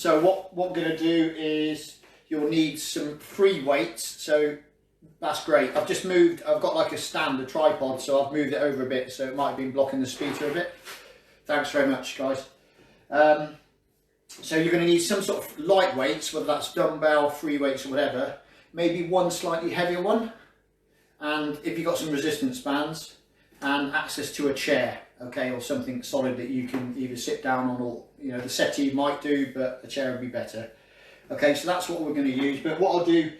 So what we're going to do is you'll need some free weights. So that's great. I've just moved, I've got like a stand, a tripod, so I've moved it over a bit, so it might have been blocking the speaker a bit. Thanks very much, guys. So you're going to need some sort of light weights, whether that's dumbbell, free weights or whatever. Maybe one slightly heavier one. And if you've got some resistance bands and access to a chair, okay, or something solid that you can either sit down on, or, you know, the settee might do, but a chair would be better. Okay, so that's what we're going to use. But what I'll do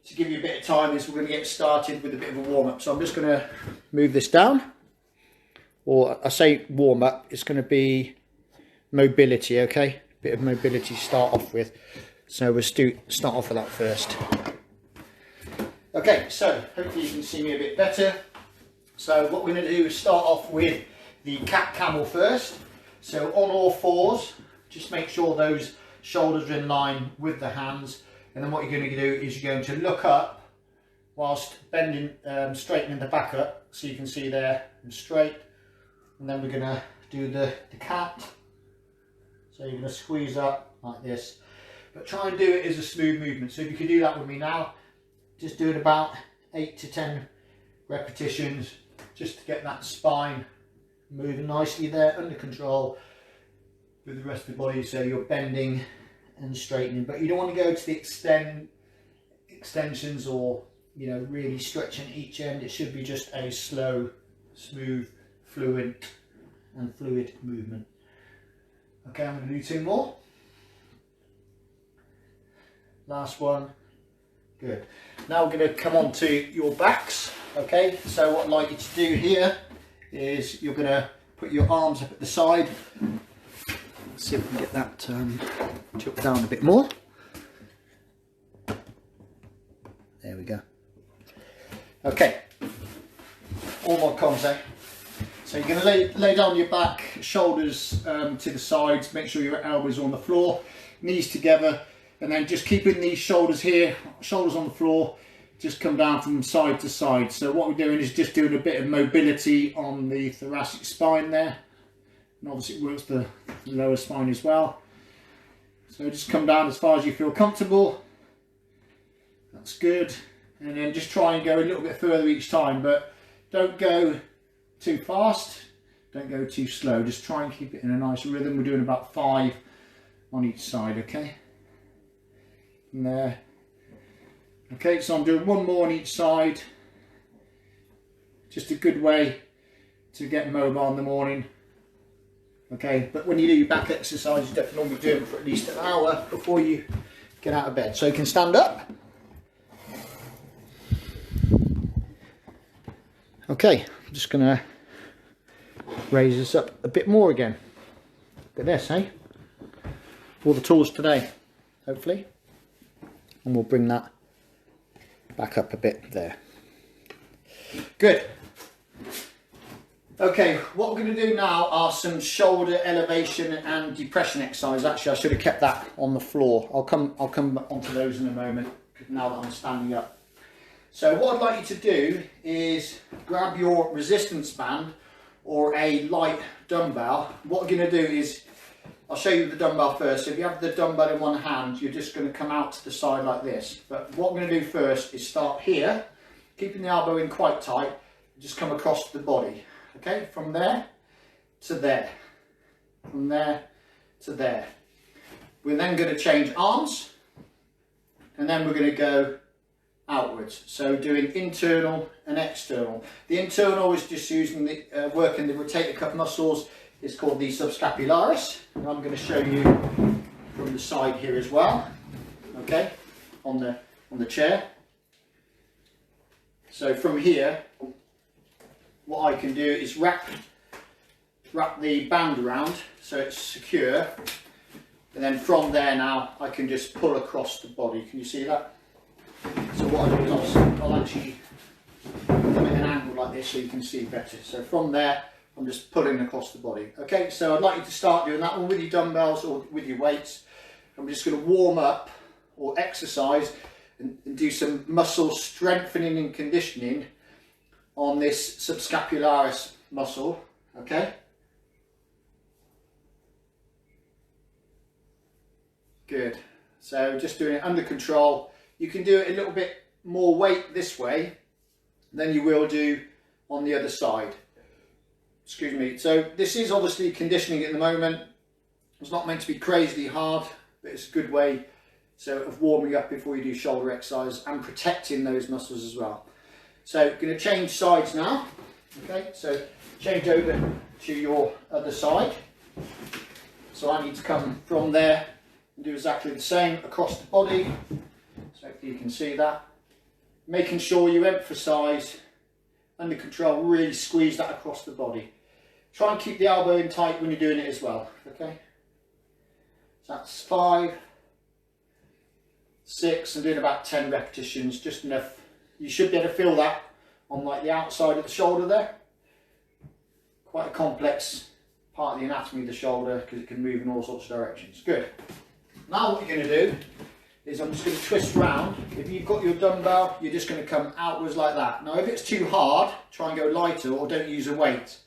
to give you a bit of time is we're going to get started with a bit of a warm-up. So I'm just going to move this down, or I say warm-up, it's going to be mobility, okay? Bit of mobility to start off with. So we'll start off with that first. Okay, so hopefully you can see me a bit better. So what we're going to do is start off with the cat camel first. So on all fours, just make sure those shoulders are in line with the hands. And then what you're going to do is you're going to look up whilst bending, straightening the back up, so you can see there and straight. And then we're going to do the cat. So you're going to squeeze up like this, but try and do it as a smooth movement. So if you could do that with me now, just do it about 8 to 10 repetitions, just to get that spine moving nicely there, under control with the rest of the body. So you're bending and straightening, but you don't want to go to the extensions or, you know, really stretching each end. It should be just a slow, smooth, fluid movement. Okay, I'm going to do 2 more. Last one. Good. Now we're going to come on to your backs. Okay, so what I'd like you to do here is you're going to put your arms up at the side. Let's see if we can get that tipped down a bit more. There we go. Okay, all my comms there. So you're going to lay down your back, shoulders to the sides, make sure your elbows are on the floor, knees together, and then just keeping these shoulders here, shoulders on the floor, just come down from side to side. So what we're doing is just doing a bit of mobility on the thoracic spine there, and obviously it works the lower spine as well. So just come down as far as you feel comfortable. That's good. And then just try and go a little bit further each time, but don't go too fast, don't go too slow, just try and keep it in a nice rhythm. We're doing about 5 on each side, okay? And there. Okay, so I'm doing 1 more on each side. Just a good way to get mobile in the morning. Okay, but when you do your back exercise, you definitely normally do them for at least an hour before you get out of bed. So you can stand up. Okay, I'm just going to raise this up a bit more again. Look at this, eh? All the tools today, hopefully. And we'll bring that back up a bit there. Good. Okay, what we're going to do now are some shoulder elevation and depression exercises. Actually, I should have kept that on the floor. I'll come onto those in a moment, now that I'm standing up. So what I'd like you to do is grab your resistance band or a light dumbbell. What we're going to do is, I'll show you the dumbbell first. So if you have the dumbbell in one hand, you're just going to come out to the side like this. But what we're going to do first is start here, keeping the elbow in quite tight, just come across the body. Okay, from there to there, from there to there. We're then going to change arms, and then we're going to go outwards. So doing internal and external. The internal is just using the working the rotator cuff muscles. It's called the subscapularis, and I'm going to show you from the side here as well. Okay, on the chair. So from here, what I can do is wrap the band around so it's secure, and then from there now I can just pull across the body. Can you see that? So what I do is I'll actually come at an angle like this so you can see better. So from there I'm just pulling across the body. Okay, so I'd like you to start doing that one with your dumbbells or with your weights. I'm just going to warm up or exercise and do some muscle strengthening and conditioning on this subscapularis muscle. Okay, Good. So just doing it under control. You can do it a little bit more weight this way than you will do on the other side. Excuse me. So this is obviously conditioning at the moment. It's not meant to be crazily hard, but it's a good way of warming up before you do shoulder exercise and protecting those muscles as well. So going to change sides now. Okay, so change over to your other side. So I need to come from there and do exactly the same across the body. So hopefully you can see that. Making sure you emphasise under control, really squeeze that across the body. Try and keep the elbow in tight when you're doing it as well. Okay, so that's 5, 6, and doing about 10 repetitions, just enough. You should be able to feel that on like the outside of the shoulder there. Quite a complex part of the anatomy of the shoulder because it can move in all sorts of directions. Good. Now what you're going to do is I'm just going to twist round. If you've got your dumbbell, you're just going to come outwards like that. Now if it's too hard, try and go lighter or don't use a weight.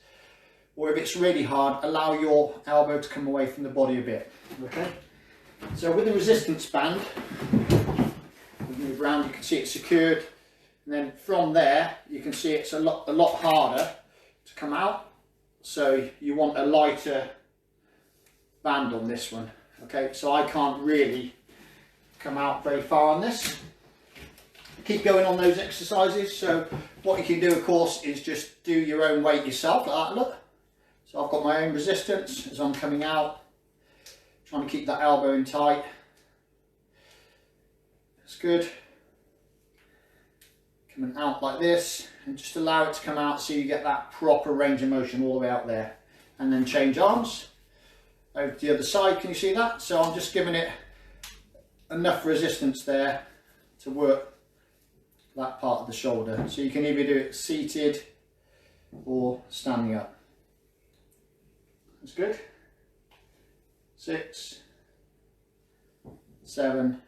Or if it's really hard, allow your elbow to come away from the body a bit. Okay. So with the resistance band, we move around, you can see it's secured. And then from there, you can see it's a lot harder to come out. So you want a lighter band on this one. Okay, so I can't really come out very far on this. Keep going on those exercises. So what you can do, of course, is just do your own weight yourself, like that, look. So I've got my own resistance as I'm coming out, trying to keep that elbow in tight. That's good. Coming out like this, and just allow it to come out so you get that proper range of motion all the way out there. And then change arms over to the other side. Can you see that? So I'm just giving it enough resistance there to work that part of the shoulder. So you can either do it seated or standing up. That's good. 6, 7.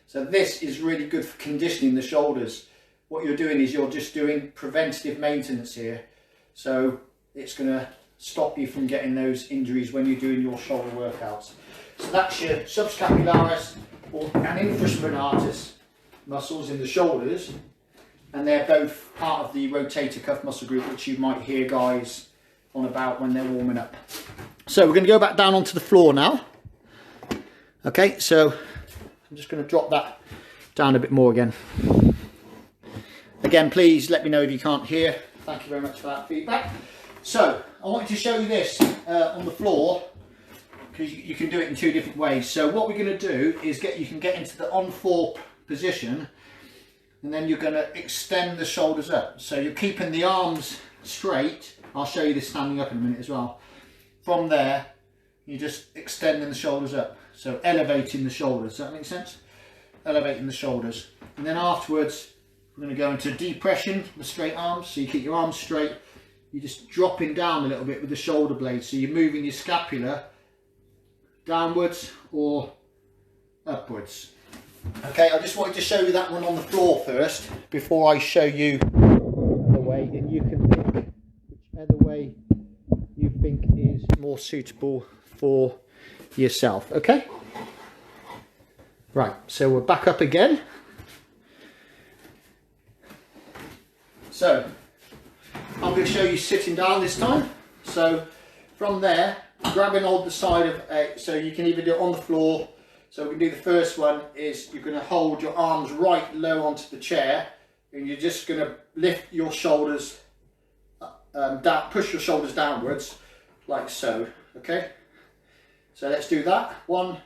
So this is really good for conditioning the shoulders. What you're doing is you're just doing preventative maintenance here. So it's going to stop you from getting those injuries when you're doing your shoulder workouts. So that's your subscapularis and infraspinatus muscles in the shoulders. And they're both part of the rotator cuff muscle group, which you might hear guys on about when they're warming up. So we're going to go back down onto the floor now. Okay, so I'm just going to drop that down a bit more again. Again, please let me know if you can't hear. Thank you very much for that feedback. So I wanted to show you this on the floor because you can do it in 2 different ways. So what we're going to do is you can get into the on-4 position, and then you're going to extend the shoulders up. So you're keeping the arms straight. I'll show you this standing up in a minute as well. From there, you're just extending the shoulders up. So elevating the shoulders. Does that make sense? Elevating the shoulders. And then afterwards, we're going to go into depression with straight arms. So you keep your arms straight. You're just dropping down a little bit with the shoulder blade. So you're moving your scapula downwards or upwards. Okay, I just wanted to show you that one on the floor first before I show you the way, and you can pick whichever way you think is more suitable for yourself. Okay, right, so we're back up again. So I'm going to show you sitting down this time. So from there, grabbing hold the side of so you can either do it on the floor. So we can do the first one is you're going to hold your arms right low onto the chair, and you're just going to lift your shoulders down, push your shoulders downwards like so. Okay, so let's do that. 1,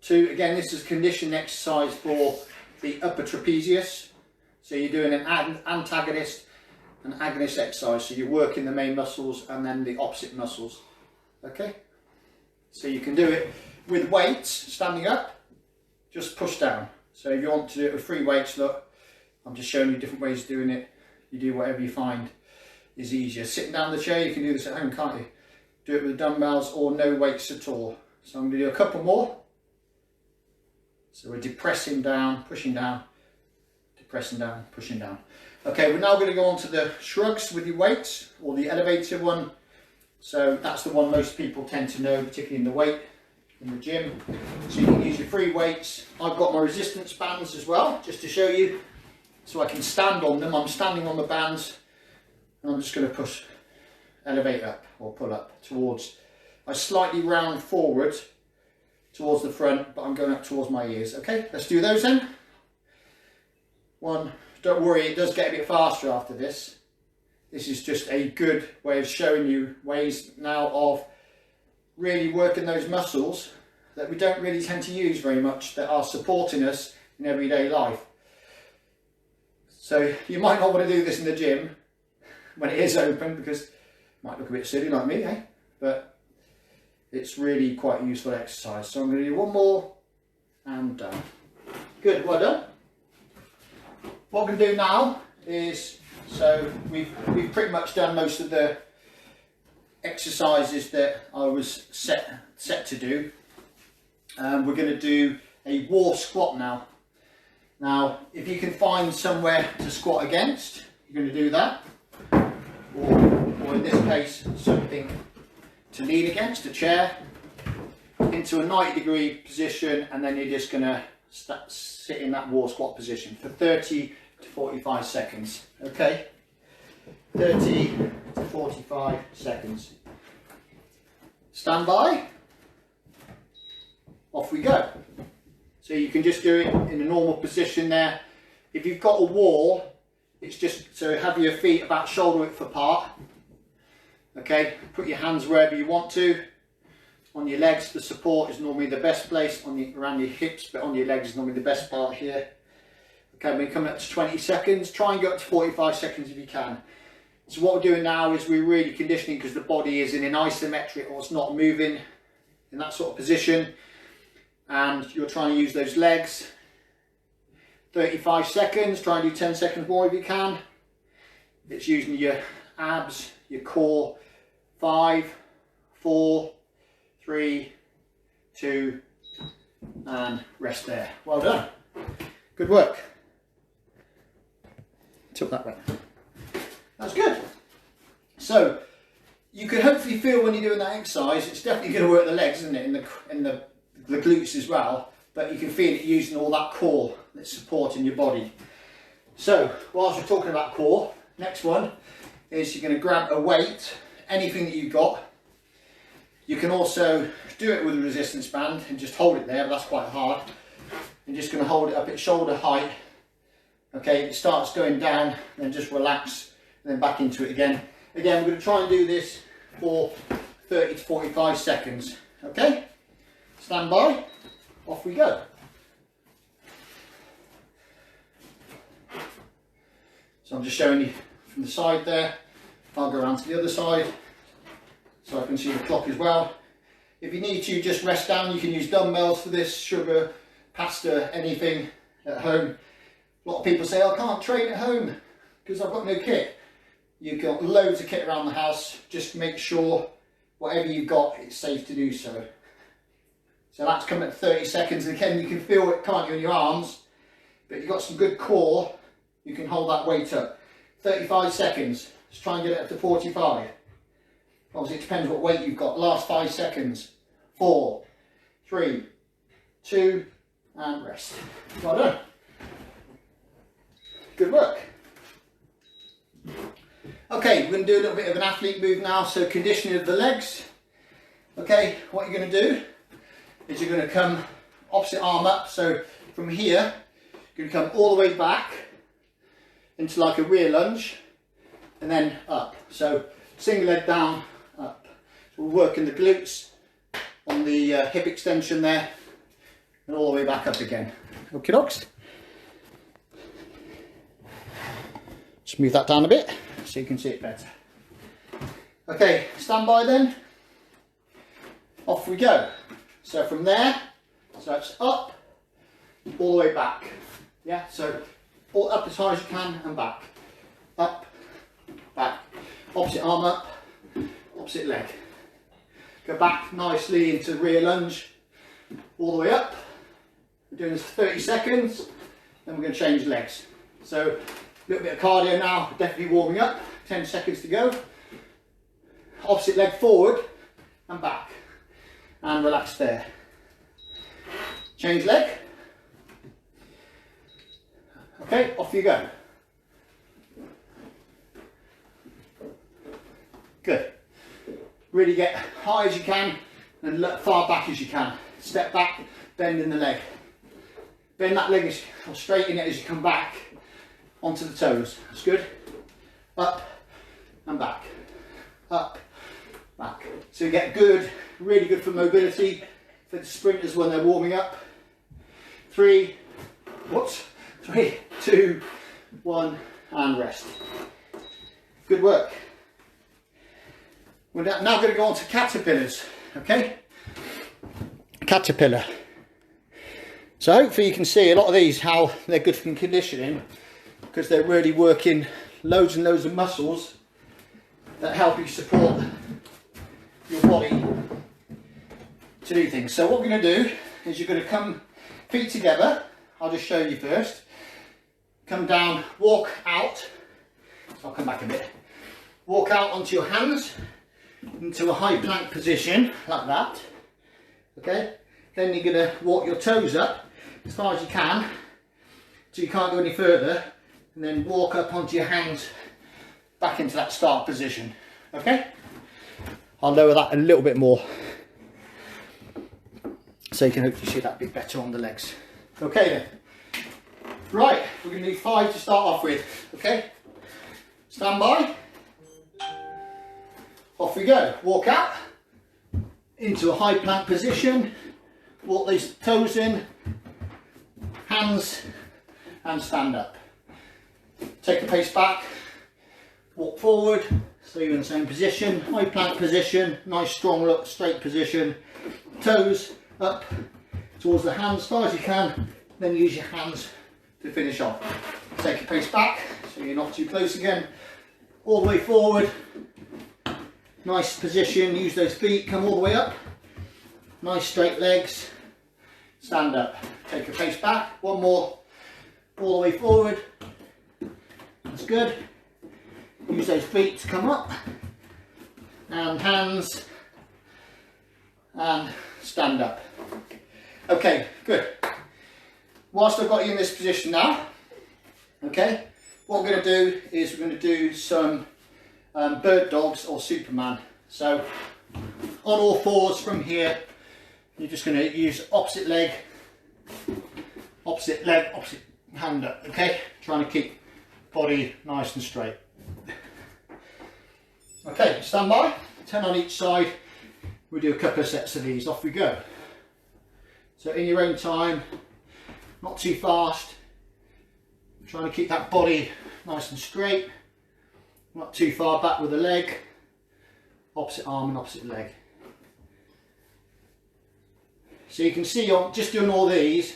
2. Again, this is a conditioning exercise for the upper trapezius. So you're doing an antagonist and agonist exercise. So you're working the main muscles and then the opposite muscles. Okay, so you can do it with weights, standing up, just push down. So if you want to do it with 3 weights, look, I'm just showing you different ways of doing it. You do whatever you find is easier. Sitting down in the chair, you can do this at home, can't you? Do it with dumbbells or no weights at all. So I'm going to do a couple more. So we're depressing down, pushing down, depressing down, pushing down. Okay, we're now going to go on to the shrugs with your weights, or the elevator one. So that's the one most people tend to know, particularly in the weight in the gym. So you can use your free weights. I've got my resistance bands as well, just to show you. So I can stand on them. I'm standing on the bands and I'm just going to push, elevate up or pull up towards, I slightly round forward towards the front, but I'm going up towards my ears. Okay, let's do those then. One, don't worry, it does get a bit faster after this. This is just a good way of showing you ways now of really working those muscles that we don't really tend to use very much, that are supporting us in everyday life. So you might not want to do this in the gym when it is open, because it might look a bit silly like me, eh? But it's really quite a useful exercise. So I'm going to do one more and done. Good, well done. What I'm going to do now is, so we've pretty much done most of the exercises that I was set to do. We're going to do a wall squat now. Now, if you can find somewhere to squat against, you're going to do that. Or in this case, something to lean against, a chair, into a 90-degree position, and then you're just going to sit in that wall squat position for 30 to 45 seconds. Okay? 30 to 45 seconds. Stand by. Off we go. So you can just do it in a normal position there. If you've got a wall, it's just so have your feet about shoulder width apart. Okay, put your hands wherever you want to. On your legs, the support is normally the best place, around your hips, but on your legs is normally the best part here. Okay, we're coming up to 20 seconds. Try and go up to 45 seconds if you can. So what we're doing now is we're really conditioning, because the body is in an isometric, or it's not moving in that sort of position. And you're trying to use those legs. 35 seconds, try and do 10 seconds more if you can. It's using your abs, your core. 5, 4, 3, 2, and rest there. Well done. Good work. Took that way. That's good. So you can hopefully feel when you're doing that exercise, it's definitely going to work the legs, isn't it, in the glutes as well, but you can feel it using all that core that's supporting your body. So whilst we're talking about core, next one is you're going to grab a weight, anything that you've got. You can also do it with a resistance band and just hold it there, but that's quite hard. You're just going to hold it up at shoulder height. Okay, it starts going down, then just relax, and then back into it again. Again, we're going to try and do this for 30 to 45 seconds. Okay? Stand by, off we go. So I'm just showing you from the side there. I'll go around to the other side so I can see the clock as well. If you need to just rest down, you can use dumbbells for this, sugar, pasta, anything at home. A lot of people say, I can't train at home because I've got no kit. You've got loads of kit around the house. Just make sure whatever you've got, it's safe to do so. So that's coming at 30 seconds. And again, you can feel it, can't you, in your arms? But if you've got some good core, you can hold that weight up. 35 seconds. Let's try and get it up to 45. Obviously, it depends what weight you've got. Last 5 seconds. 4, 3, 2, and rest. Well done. Good work. Okay, we're going to do a little bit of an athlete move now. So conditioning of the legs. Okay, what you're going to do is you're going to come opposite arm up. So from here, you're going to come all the way back into like a rear lunge and then up. So single leg down, up. So we're working the glutes on the hip extension there and all the way back up again. Okay, dogs. Just move that down a bit so you can see it better. Okay, stand by then. Off we go. So from there, so it's up, all the way back. Yeah, so all up as high as you can and back. Up, back. Opposite arm up, opposite leg. Go back nicely into rear lunge, all the way up. We're doing this for 30 seconds, then we're going to change legs. So a little bit of cardio now, definitely warming up. 10 seconds to go. Opposite leg forward and back. And relax there. Change leg. Okay, off you go. Good. Really get high as you can and look far back as you can. Step back, bend in the leg. Bend that leg or straighten it as you come back onto the toes. That's good. Up and back. Up, back. So you get good, really good for mobility for the sprinters when they're warming up. 3, 2, 1, and rest. Good work. We're now going to go on to caterpillars, okay? Caterpillar. So hopefully you can see a lot of these, how they're good for conditioning, because they're really working loads and loads of muscles that help you support your body to do things. So what we're going to do is you're going to come feet together. I'll just show you first. Come down, walk out. So I'll come back a bit. Walk out onto your hands into a high plank position like that. Okay. Then you're going to walk your toes up as far as you can, so you can't go any further, and then walk up onto your hands back into that start position. Okay. I'll lower that a little bit more so you can hopefully see that a bit better on the legs. Okay then. Right, we're going to do 5 to start off with. Okay. Stand by. Off we go. Walk out into a high plank position. Walk these toes in, hands, and stand up. Take a pace back, walk forward, so you're in the same position, high plank position, nice strong look, straight position, toes up towards the hands as far as you can, then use your hands to finish off. Take a pace back, so you're not too close again, all the way forward, nice position, use those feet, come all the way up. Nice straight legs, stand up, take a pace back, one more, all the way forward, that's good, use those feet to come up, and hands, and stand up. Okay, good. Whilst I've got you in this position now, okay, what we're going to do is we're going to do some bird dogs or Superman. So on all fours from here, you're just going to use opposite leg, opposite hand up, okay? Trying to keep body nice and straight. Okay, stand by, 10 on each side. We'll do a couple of sets of these, off we go. So in your own time, not too fast, trying to keep that body nice and straight, not too far back with the leg, opposite arm and opposite leg. So you can see on just doing all these,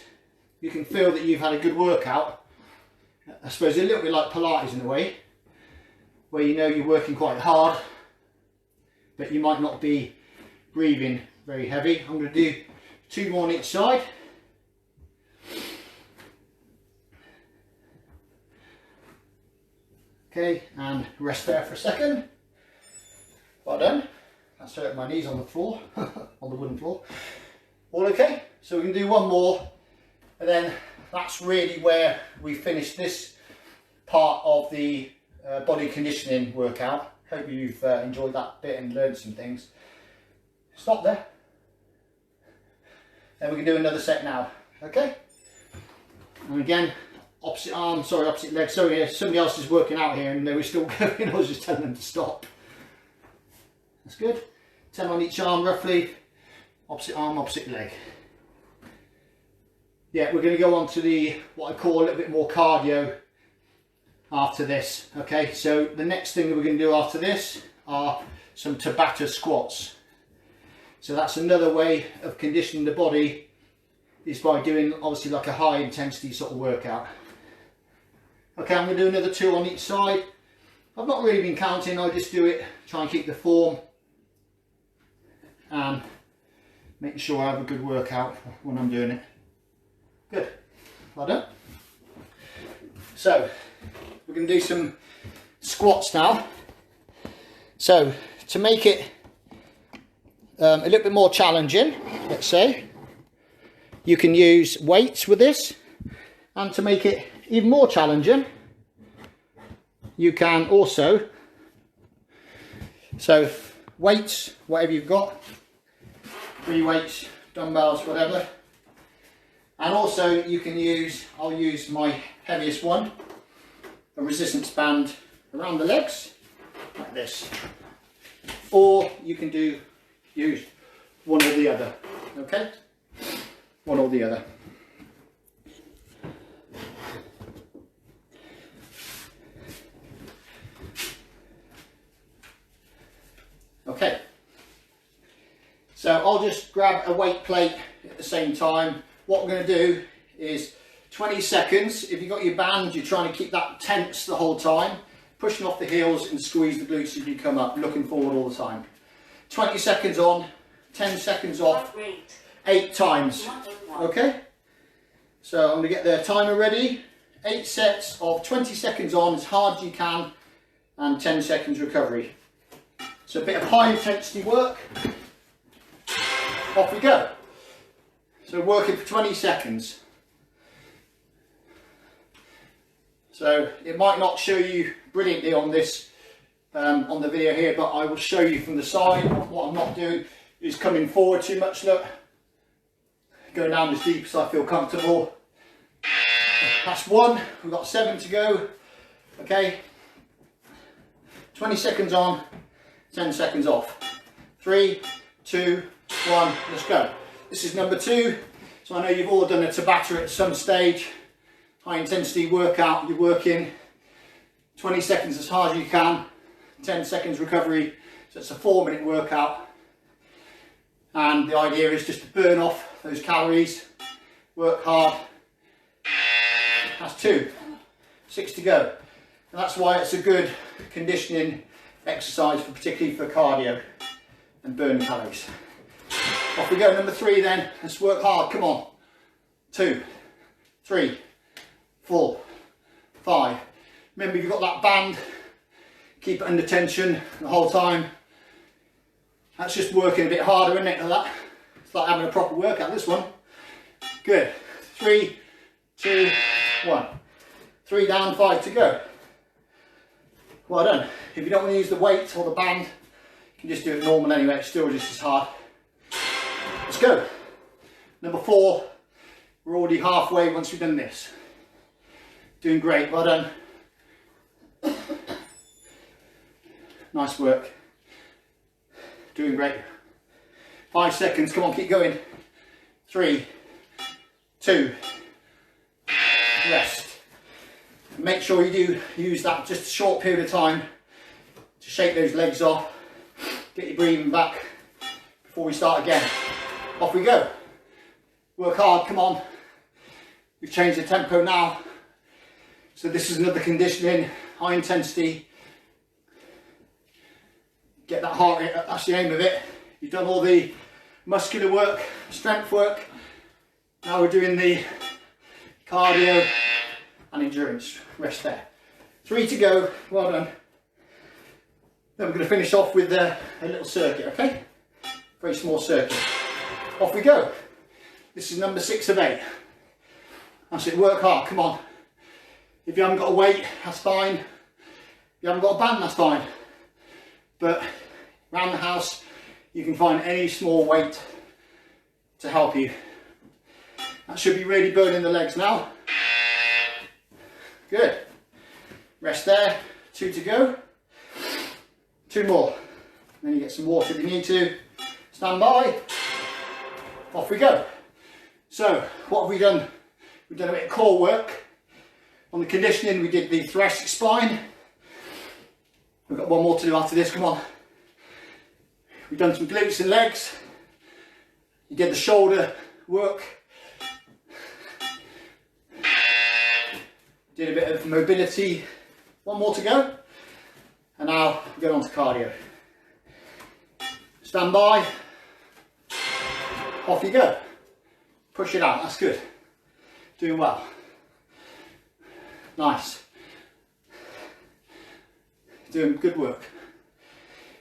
you can feel that you've had a good workout. I suppose a little bit like Pilates in a way, where you know you're working quite hard, but you might not be breathing very heavy. I'm going to do 2 more on each side. Okay, and rest there for a second. Well done. That's hurting my knees on the floor, on the wooden floor. All okay? So we can do 1 more, and then that's really where we finish this part of the body conditioning workout. Hope you've enjoyed that bit and learned some things. Stop there. Then we can do another set now, okay? And again, opposite arm, sorry, opposite leg. Sorry, somebody else is working out here and they were still going. I was just telling them to stop. That's good. 10 on each arm roughly. Opposite arm, opposite leg. Yeah, we're going to go on to the, what I call a little bit more cardio after this. Okay, so the next thing that we're going to do after this are some Tabata squats. So that's another way of conditioning the body, is by doing obviously like a high intensity sort of workout. Okay, I'm going to do another 2 on each side. I've not really been counting, I just do it, try and keep the form and making sure I have a good workout when I'm doing it. Good, well done. So we're going to do some squats now. So to make it a little bit more challenging, let's say, you can use weights with this, and to make it even more challenging, you can also, so weights, whatever you've got, free weights, dumbbells, whatever. And also you can use, I'll use my heaviest one, a resistance band around the legs, like this. Or you can use one or the other, okay? One or the other. Okay. So I'll just grab a weight plate at the same time. What we're going to do is 20 seconds. If you've got your band, you're trying to keep that tense the whole time, pushing off the heels and squeeze the glutes as you come up, looking forward all the time. 20 seconds on, 10 seconds off, 8 times. Okay? So I'm going to get the timer ready. 8 sets of 20 seconds on as hard as you can, and 10 seconds recovery. So a bit of high intensity work. Off we go. So working for 20 seconds. So it might not show you brilliantly on this, on the video here, but I will show you from the side. What I'm not doing is coming forward too much, look. Going down as deep as I feel comfortable. That's 1, we've got 7 to go. Okay. 20 seconds on, 10 seconds off. 3, 2, 1, let's go. This is number 2. So I know you've all done a Tabata at some stage. High intensity workout, you're working 20 seconds as hard as you can, 10 seconds recovery. So it's a 4-minute workout. And the idea is just to burn off those calories, work hard. That's 2, 6 to go. And that's why it's a good conditioning exercise, particularly for cardio and burn calories. Off we go, number 3 then. Let's work hard, come on. 2, 3, 4, 5. Remember, you've got that band, keep it under tension the whole time. That's just working a bit harder, isn't it, than that? It's like having a proper workout, this one. Good. 3, 2, 1. 3 down, 5 to go. Well done. If you don't want to use the weight or the band, you can just do it normal anyway, it's still just as hard. Let's go. Number 4, we're already halfway once we've done this. Doing great, well done. Nice work. Doing great. 5 seconds, come on, keep going. 3, 2, rest. Make sure you do use that just a short period of time to shake those legs off, get your breathing back before we start again. Off we go. Work hard, come on. We've changed the tempo now. So this is another conditioning, high intensity. Get that heart rate up, that's the aim of it. You've done all the muscular work, strength work. Now we're doing the cardio and endurance. Rest there. 3 to go, well done. Then we're going to finish off with a little circuit, okay? Very small circuit. Off we go. This is number 6 of 8. That's it, work hard, come on. If you haven't got a weight, that's fine. If you haven't got a band, that's fine. But around the house, you can find any small weight to help you. That should be really burning the legs now. Good. Rest there, 2 to go. 2 more. Then you get some water if you need to. Stand by. Off we go. So, what have we done? We've done a bit of core work. On the conditioning, we did the thoracic spine. We've got one more to do after this, come on. We've done some glutes and legs. You did the shoulder work. Did a bit of mobility. One more to go. And now we get on to cardio. Stand by. Off you go. Push it out, that's good. Doing well. Nice. Doing good work.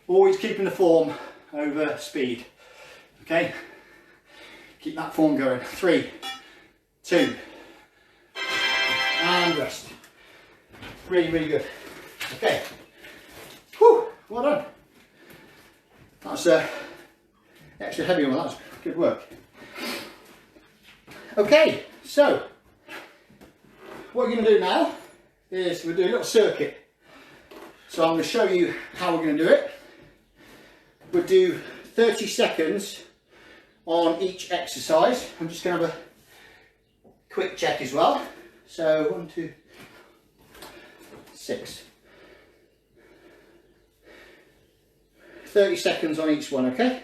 Always keeping the form over speed. Okay? Keep that form going. 3, 2, and rest. Really, really good. Okay. Whew, well done. That's extra heavy one. That's good work. Okay, so what we're going to do now is we'll do a little circuit. So I'm going to show you how we're going to do it. We'll do 30 seconds on each exercise. I'm just going to have a quick check as well. So 1, 2, 6. 30 seconds on each one, okay?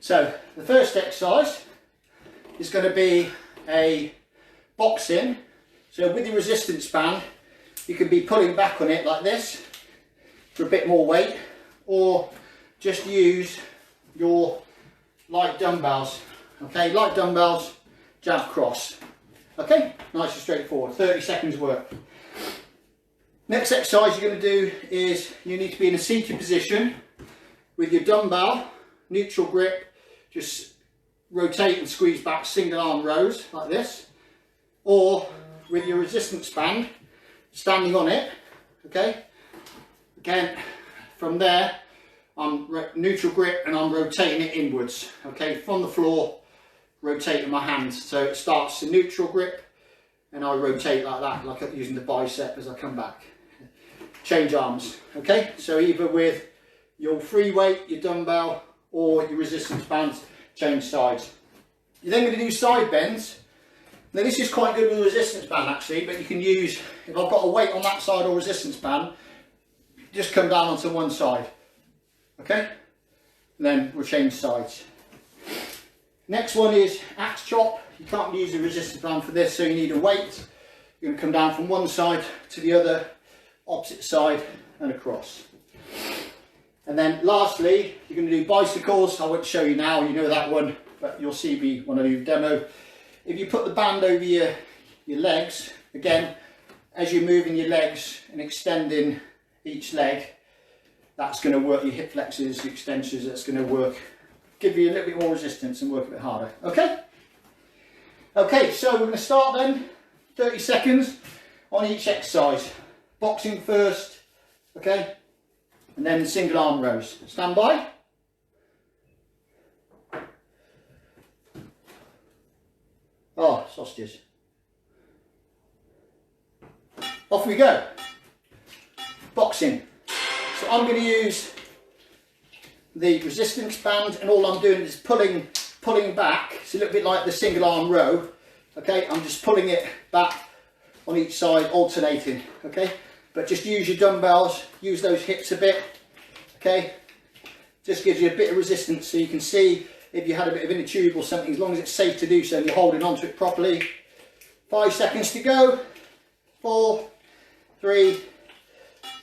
So the first exercise is going to be a boxing. So with your resistance band, you can be pulling back on it like this for a bit more weight, or just use your light dumbbells. Okay, light dumbbells, jab cross. Okay, nice and straightforward. 30 seconds work. Next exercise you're going to do is you need to be in a seated position with your dumbbell, neutral grip, just rotate and squeeze back single arm rows like this, or with your resistance band standing on it. Okay, again from there I'm neutral grip and I'm rotating it inwards. Okay, from the floor, rotating my hands, so it starts in neutral grip and I rotate like that, like I'm using the bicep as I come back. Change arms. Okay, so either with your free weight, your dumbbell, or your resistance bands, change sides. You're then going to do side bends. Now this is quite good with a resistance band actually, but you can use, if I've got a weight on that side or resistance band, just come down onto one side. Okay, and then we'll change sides. Next one is axe chop. You can't use a resistance band for this, so you need a weight. You're going to come down from one side to the other, opposite side and across. And then lastly, you're going to do bicycles. I won't show you now, you know that one, but you'll see me when I do demo. If you put the band over your legs, again, as you're moving your legs and extending each leg, that's going to work your hip flexors, your extensions, that's going to work, give you a little bit more resistance and work a bit harder. Okay? Okay, so we're going to start then, 30 seconds on each exercise. Boxing first, okay? And then single arm rows. Stand by. Oh, sausages. Off we go. Boxing. So I'm going to use the resistance band, and all I'm doing is pulling back. It's a little bit like the single arm row. Okay, I'm just pulling it back on each side, alternating. Okay, but just use your dumbbells, use those hips a bit. Okay, just gives you a bit of resistance, so you can see if you had a bit of inner tube or something, as long as it's safe to do so and you're holding onto it properly. 5 seconds to go. 4, 3,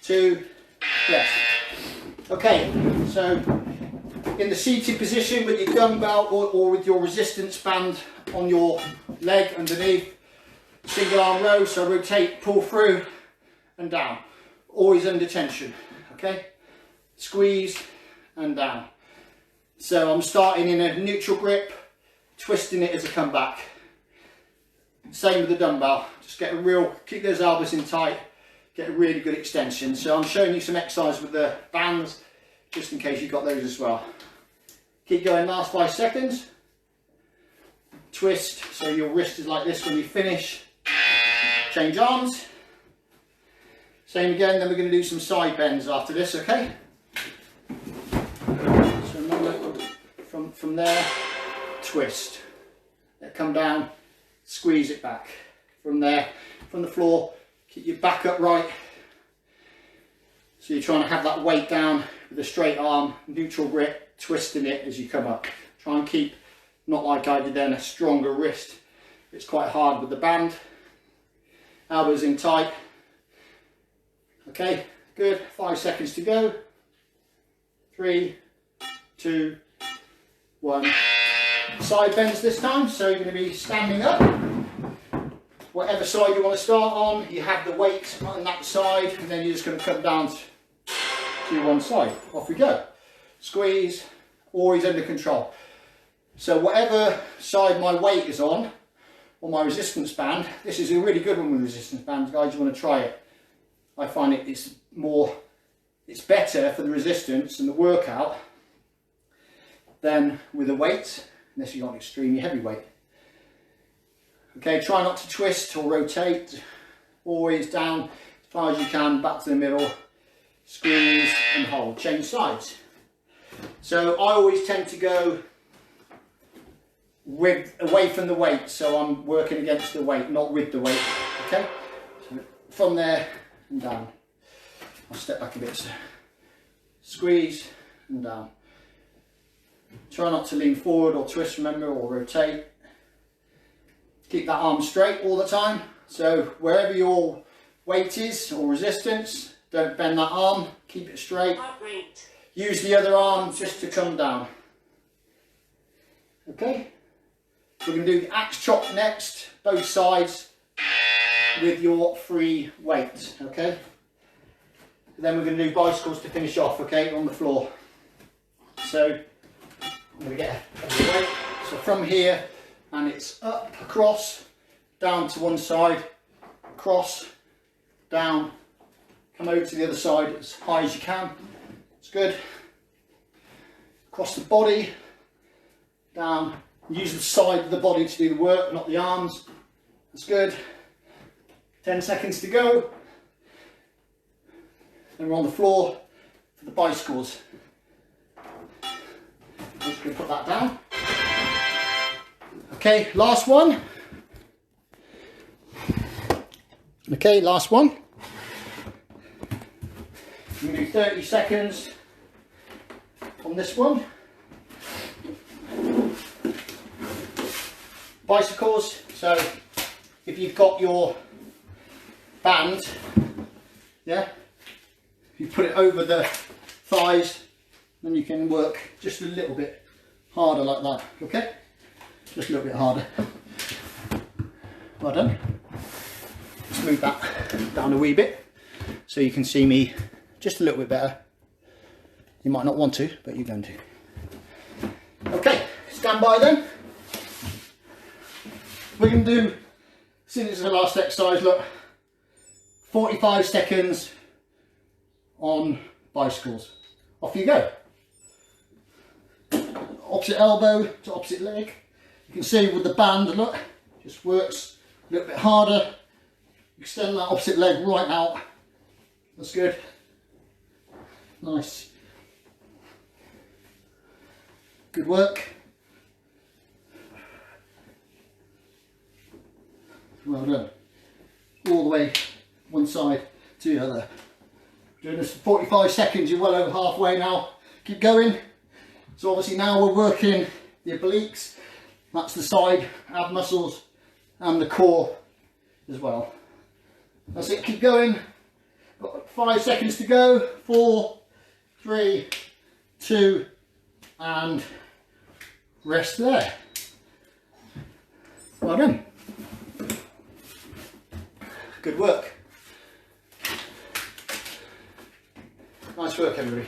2, rest. Okay, so in the seated position with your dumbbell or with your resistance band on your leg underneath, single arm row, so rotate, pull through and down, always under tension. Okay, squeeze and down. So I'm starting in a neutral grip, twisting it as I come back. Same with the dumbbell, just get a real, keep those elbows in tight, get a really good extension. So I'm showing you some exercise with the bands, just in case you've got those as well. Keep going, last 5 seconds. Twist, so your wrist is like this when you finish. Change arms. Same again, then we're going to do some side bends after this, okay? So remember, from there, twist. Then come down, squeeze it back. From there, from the floor, keep your back upright. So you're trying to have that weight down with a straight arm, neutral grip, twisting it as you come up. Try and keep, not like I did then, a stronger wrist. It's quite hard with the band. Elbows in tight. Okay, good. 5 seconds to go. 3, 2, 1. Side bends this time, so you're going to be standing up. Whatever side you want to start on, you have the weight on that side, and then you're just going to come down to one side. Off we go. Squeeze, always under control. So whatever side my weight is on, or my resistance band, this is a really good one with resistance bands, guys. You want to try it. I find it's better for the resistance and the workout than with a weight, unless you're on extremely heavy weight. Okay, try not to twist or rotate. Always down as far as you can, back to the middle, squeeze and hold. Change sides. So I always tend to go away from the weight, so I'm working against the weight, not with the weight. Okay, so from there and down. I'll step back a bit. So squeeze and down. Try not to lean forward or twist, remember, or rotate. Keep that arm straight all the time. So wherever your weight is or resistance, don't bend that arm, keep it straight. Use the other arm just to come down. Okay, we're going to do the axe chop next, both sides with your free weight. Okay, then we're going to do bicycles to finish off, okay, on the floor. So I'm going to get a weight, so from here, and it's up, across, down to one side, across, down, come over to the other side as high as you can. It's good. Across the body, down. Use the side of the body to do the work, not the arms. That's good. 10 seconds to go. Then we're on the floor for the bicycles. I'm just going to put that down. Okay, last one. Okay, last one. I'm going to do 30 seconds on this one. Bicycles, so if you've got your band, yeah, you put it over the thighs, then you can work just a little bit harder like that, okay? Just a little bit harder. Well done. Let's move that down a wee bit so you can see me just a little bit better. You might not want to, but you're going to. Okay, stand by then. We're going to do, since it's the last exercise, look, 45 seconds on bicycles. Off you go. Opposite elbow to opposite leg. You can see with the band, look, just works a little bit harder. Extend that opposite leg right out. That's good. Nice. Good work. Well done. All the way one side to the other. Doing this for 45 seconds, you're well over halfway now. Keep going. So obviously now we're working the obliques. That's the side ab muscles and the core as well. That's it, keep going. Got 5 seconds to go. 4, 3, 2, and rest there. Well done. Good work. Nice work, everybody.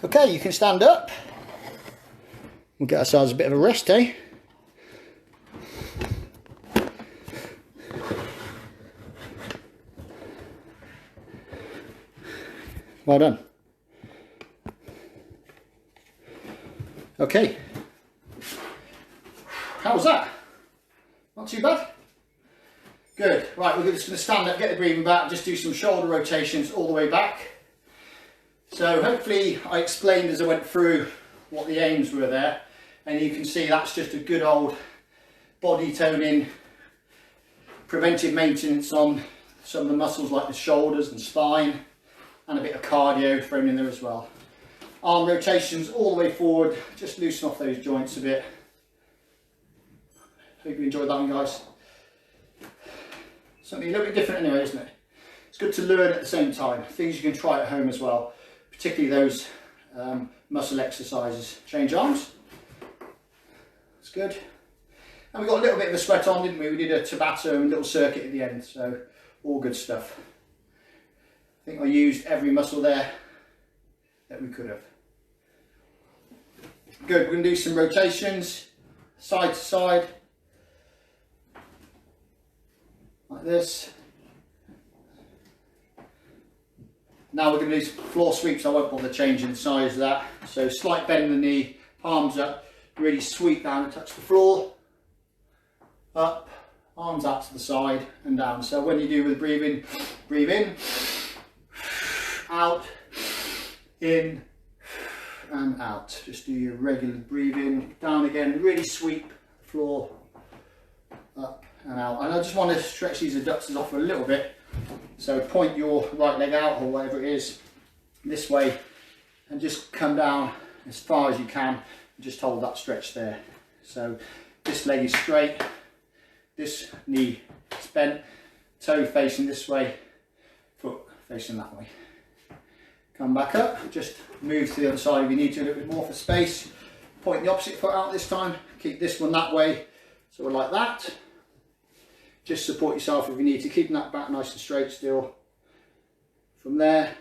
Okay, you can stand up. We'll get ourselves a bit of a rest, eh? Well done. Okay. How was that? Not too bad? Good. Right, we're just going to stand up, get the breathing back, just do some shoulder rotations all the way back. So hopefully I explained as I went through what the aims were there, and you can see that's just a good old body toning, preventive maintenance on some of the muscles like the shoulders and spine, and a bit of cardio thrown in there as well. Arm rotations all the way forward, just loosen off those joints a bit. Hope you enjoyed that one, guys. Something a little bit different anyway, isn't it? It's good to learn at the same time. Things you can try at home as well, particularly those muscle exercises. Change arms. That's good. And we got a little bit of a sweat on, didn't we? We did a Tabata and a little circuit at the end, so all good stuff. think I used every muscle there that we could have. Good, we're going to do some rotations, side to side, like this. Now we're going to do some floor sweeps. I won't bother changing the size of that. So slight bend in the knee, palms up, really sweep down and touch the floor. Up, arms out to the side and down. So when you do with breathing, breathe in, out, in and out. Just do your regular breathing, down again, really sweep the floor, up and out. And I just want to stretch these adductors off a little bit. So point your right leg out, or whatever it is, this way, and just come down as far as you can, and just hold that stretch there. So this leg is straight, this knee is bent, toe facing this way, foot facing that way. Come back up, just move to the other side if you need to, a little bit more for space. Point the opposite foot out this time, keep this one that way, so we're like that. Just support yourself if you need to, keeping that back nice and straight still. From there,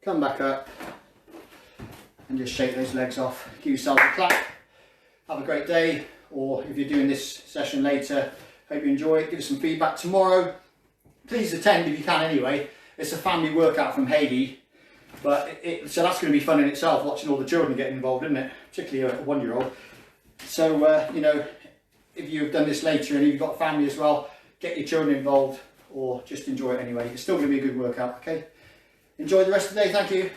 come back up and just shake those legs off. Give yourself a clap. Have a great day, or if you're doing this session later, hope you enjoy it. Give us some feedback tomorrow. Please attend if you can anyway. It's a family workout from Hayley, but so that's going to be fun in itself, watching all the children get involved, isn't it? Particularly a 1-year-old. So, you know, if you've done this later and you've got a family as well, get your children involved or just enjoy it anyway. It's still going to be a good workout, okay? Enjoy the rest of the day, thank you.